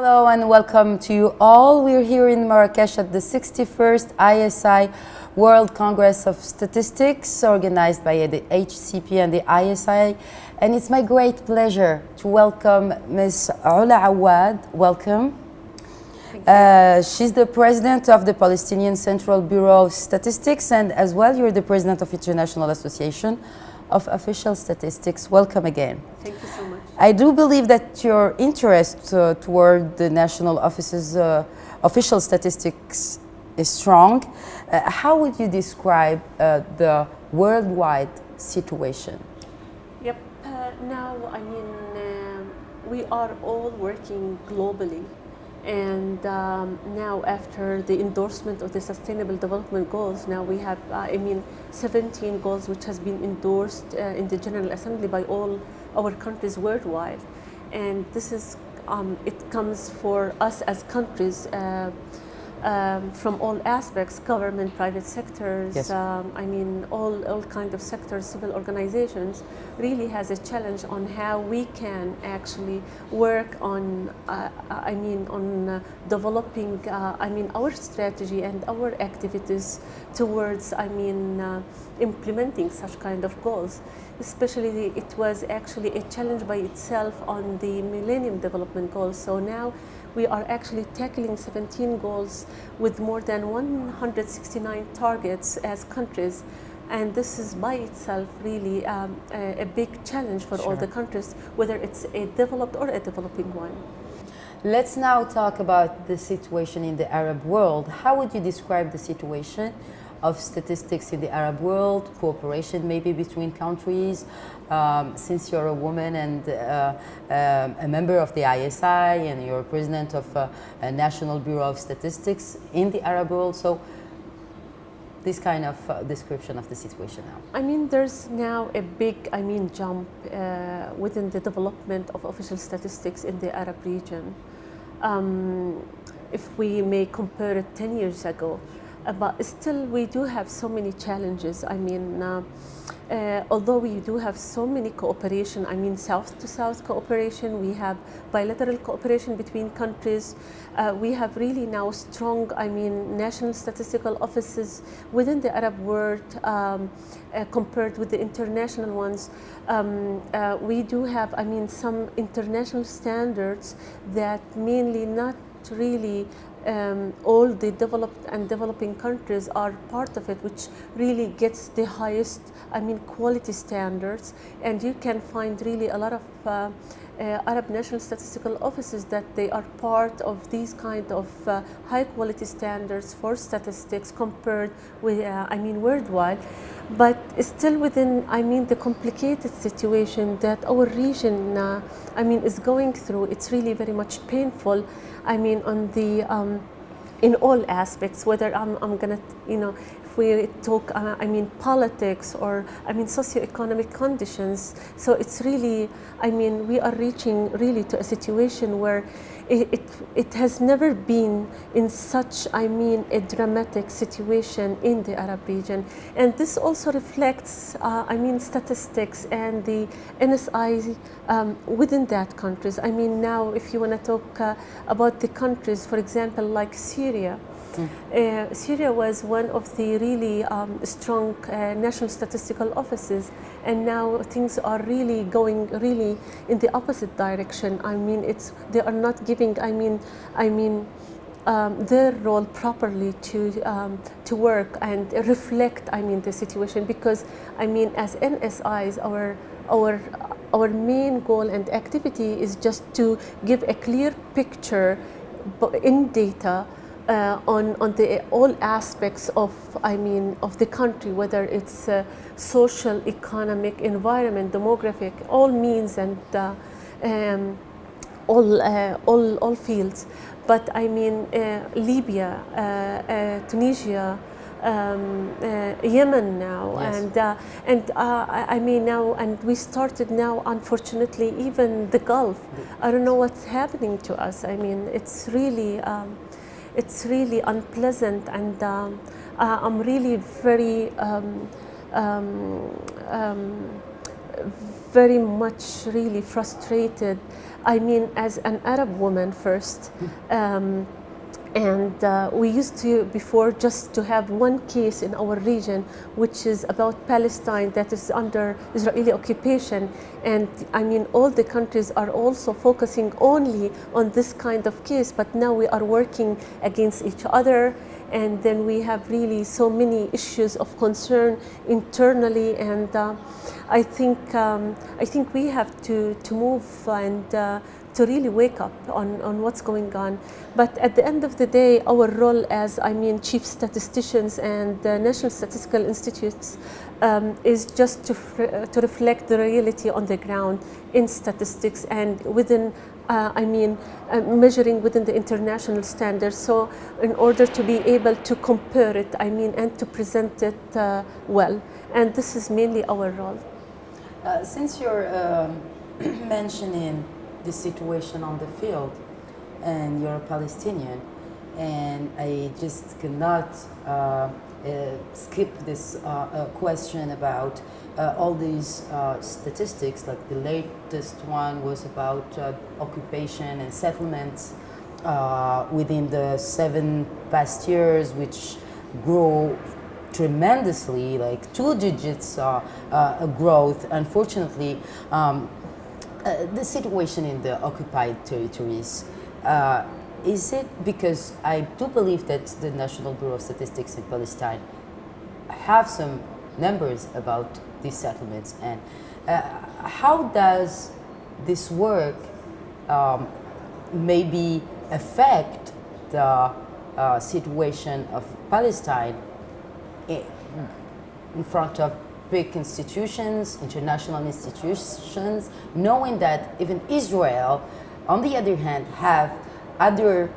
Hello and welcome to you all. We're here in Marrakesh at the 61st ISI World Congress of Statistics organized by the HCP and the ISI. And it's my great pleasure to welcome Ms.Ola Awad. Welcome. She's the president of the Palestinian Central Bureau of Statistics, and as well you're the president of International Association of Official Statistics. Welcome again. Thank you so much. I do believe that your interest toward the national office's official statistics is strong. How would you describe the worldwide situation? Yep. Now, we are all working globally. And now after the endorsement of the Sustainable Development Goals, now we have, 17 goals which has been endorsed in the General Assembly by all our countries worldwide. And this is, it comes for us as countries from all aspects, government, private sectors, yes. All kind of sectors, civil organizations, really has a challenge on how we can actually work on, developing, our strategy and our activities towards, implementing such kind of goals. Especially, it was actually a challenge by itself on the Millennium Development Goals. So now we are actually tackling 17 goals with more than 169 targets as countries. And this is by itself really a big challenge for all the countries, whether it's a developed or a developing one. Let's now talk about the situation in the Arab world. How would you describe the situation of statistics in the Arab world, cooperation maybe between countries, since you're a woman and a member of the ISI and you're president of a National Bureau of Statistics in the Arab world. So this kind of description of the situation now. There's now a big, jump within the development of official statistics in the Arab region. If we may compare it 10 years ago, but still we do have so many challenges. Although we do have so many cooperation, south to south cooperation, we have bilateral cooperation between countries. We have really now strong, national statistical offices within the Arab world compared with the international ones. We do have, some international standards that mainly not really all the developed and developing countries are part of it, which really gets the highest, quality standards. And you can find really a lot of Arab national statistical offices that they are part of these kind of high quality standards for statistics compared with, worldwide. But still within, the complicated situation that our region, is going through, it's really very much painful. On the, in all aspects, whether I'm gonna, if we talk, politics or, socioeconomic conditions. So it's really, we are reaching really to a situation where it has never been in such, a dramatic situation in the Arab region. And this also reflects, statistics and the NSI within that countries. Now if you want to talk about the countries, for example, like Syria. Syria was one of the really strong national statistical offices, and now things are really going really in the opposite direction. They are not giving their role properly to work and reflect the situation, because as NSIs our main goal and activity is just to give a clear picture in data on the all aspects of of the country, whether it's social, economic, environment, demographic, all means and all fields. But Libya, Tunisia, Yemen now, yes. And we started now, unfortunately, even the Gulf. I don't know what's happening to us. It's really unpleasant, and I'm really very very much really frustrated. I mean, as an Arab woman first, and we used to before just to have one case in our region, which is about Palestine that is under Israeli occupation. And I mean, all the countries are also focusing only on this kind of case, but now we are working against each other. And then we have really so many issues of concern internally, and I think we have to move and to really wake up on what's going on. But at the end of the day, our role as chief statisticians and national statistical institutes is just to reflect the reality on the ground in statistics and within measuring within the international standards. So in order to be able to compare it, and to present it well. And this is mainly our role. Since you're mentioning the situation on the field, and you're a Palestinian, and I just cannot skip this question about all these statistics. Like the latest one was about occupation and settlements within the 7 past years, which grew tremendously, like 2 digits growth. Unfortunately, the situation in the occupied territories, is it because I do believe that the National Bureau of Statistics in Palestine have some numbers about these settlements, and how does this work maybe affect the situation of Palestine in front of big institutions, international institutions, knowing that even Israel, on the other hand, have other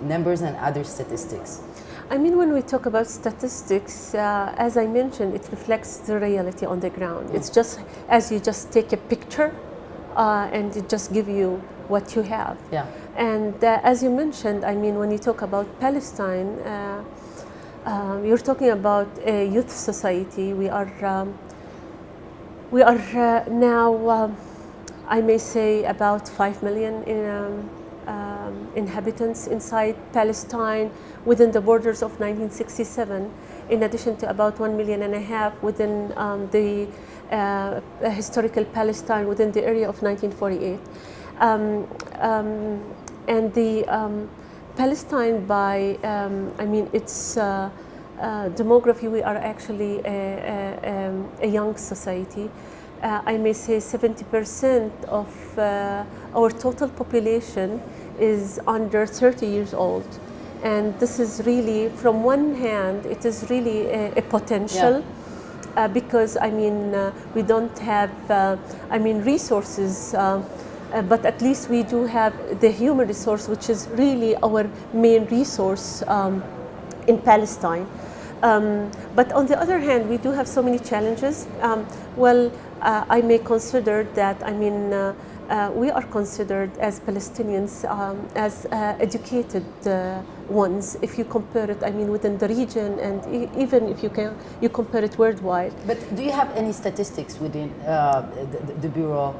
numbers and other statistics? When we talk about statistics, as I mentioned, it reflects the reality on the ground. It's just as you just take a picture and it just give you what you have. Yeah. And as you mentioned, when you talk about Palestine, you're talking about a youth society. We are now, I may say, about 5 million inhabitants inside Palestine within the borders of 1967, in addition to about 1.5 million within the historical Palestine within the area of 1948. And the Palestine, by its demography, we are actually a young society. I may say 70% of our total population is under 30 years old. And this is really, from one hand, it is really a potential, because we don't have resources, but at least we do have the human resource, which is really our main resource in Palestine. But on the other hand, we do have so many challenges. I may consider that, we are considered as Palestinians as educated ones, if you compare it, within the region, and even if you compare it worldwide. But do you have any statistics within the Bureau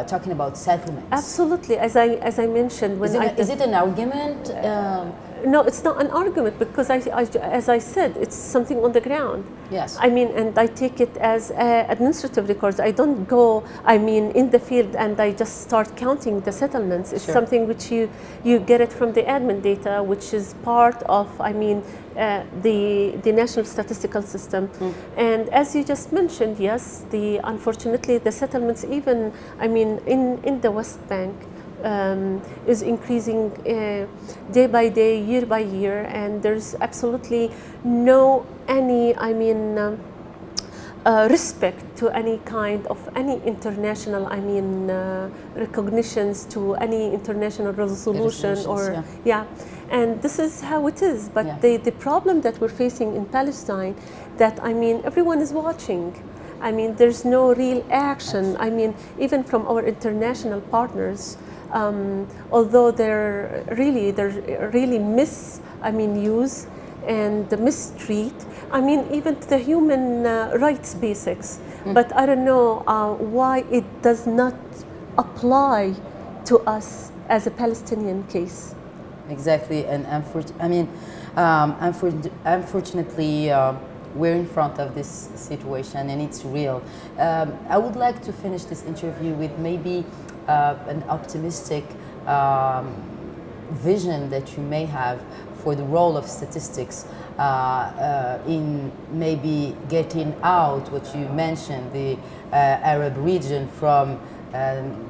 talking about settlements? Absolutely. As I mentioned, is it an argument? No, it's not an argument, because as I said, it's something on the ground. Yes. And I take it as administrative records. I don't go, in the field and I just start counting the settlements. It's something which you get it from the admin data, which is part of, the national statistical system. And as you just mentioned, yes, unfortunately the settlements, even, in the West Bank, is increasing day by day, year by year, and there's absolutely no respect to any kind of any international recognitions, to any international resolution, or and this is how it is. But the problem that we're facing in Palestine, that everyone is watching. There's no real action. Even from our international partners, although they're really use and mistreat, I mean, even the human rights basics. But I don't know why it does not apply to us as a Palestinian case. Exactly, and unfortunately, we're in front of this situation, and it's real. I would like to finish this interview with maybe an optimistic vision that you may have for the role of statistics in maybe getting out what you mentioned, the Arab region, from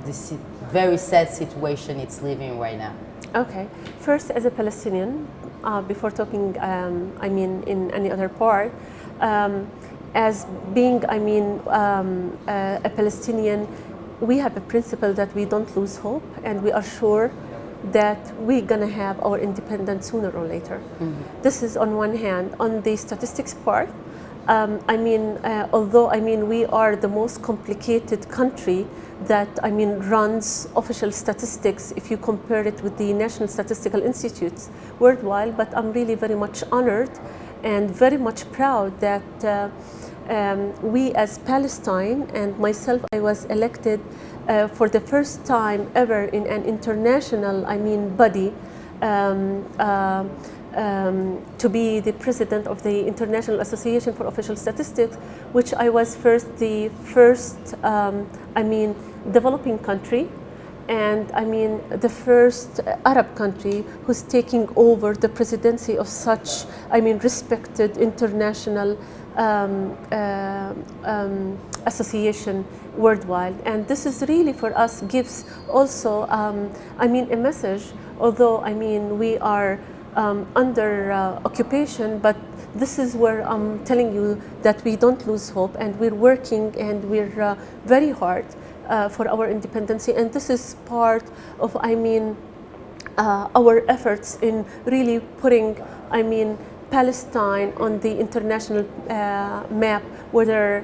this very sad situation it's living right now. Okay, first, as a Palestinian, before talking, I mean, in any other part, as being, I mean, a Palestinian, we have a principle that we don't lose hope, and we are sure that we're gonna have our independence sooner or later. This is on one hand. On the statistics part, I mean, although I mean we are the most complicated country that I mean runs official statistics if you compare it with the national statistical institutes worldwide, but I'm really very much honored and very much proud that we as Palestine, and myself, I was elected for the first time ever in an international, I mean, body to be the president of the International Association for Official Statistics, which I was the first, I mean, developing country, and I mean the first Arab country who's taking over the presidency of such, I mean, respected international association worldwide. And this is really for us gives also, I mean, a message, although I mean we are under occupation, but this is where I'm telling you that we don't lose hope, and we're working and we're very hard for our independence. And this is part of, I mean, our efforts in really putting, I mean, Palestine on the international map, whether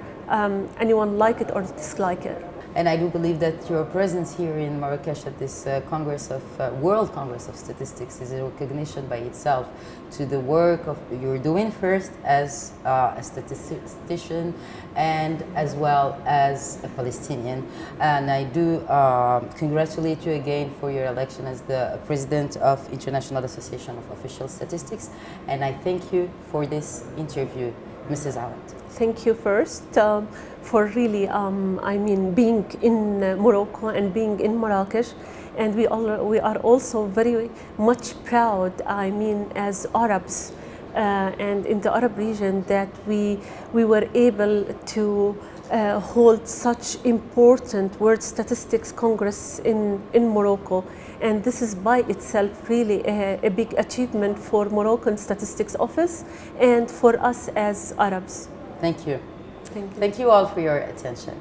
anyone like it or dislike it. And I do believe that your presence here in Marrakesh at this Congress of World Congress of Statistics is a recognition by itself to the work of you're doing first as a statistician and as well as a Palestinian. And I do congratulate you again for your election as the president of International Association of Official Statistics. And I thank you for this interview, Mrs. Awad. Thank you first for really, I mean, being in Morocco and being in Marrakesh, and we are also very much proud, I mean, as Arabs and in the Arab region, that we were able to hold such important World Statistics Congress in Morocco. And this is by itself really a big achievement for Moroccan Statistics Office and for us as Arabs. Thank you. Thank you. Thank you all for your attention.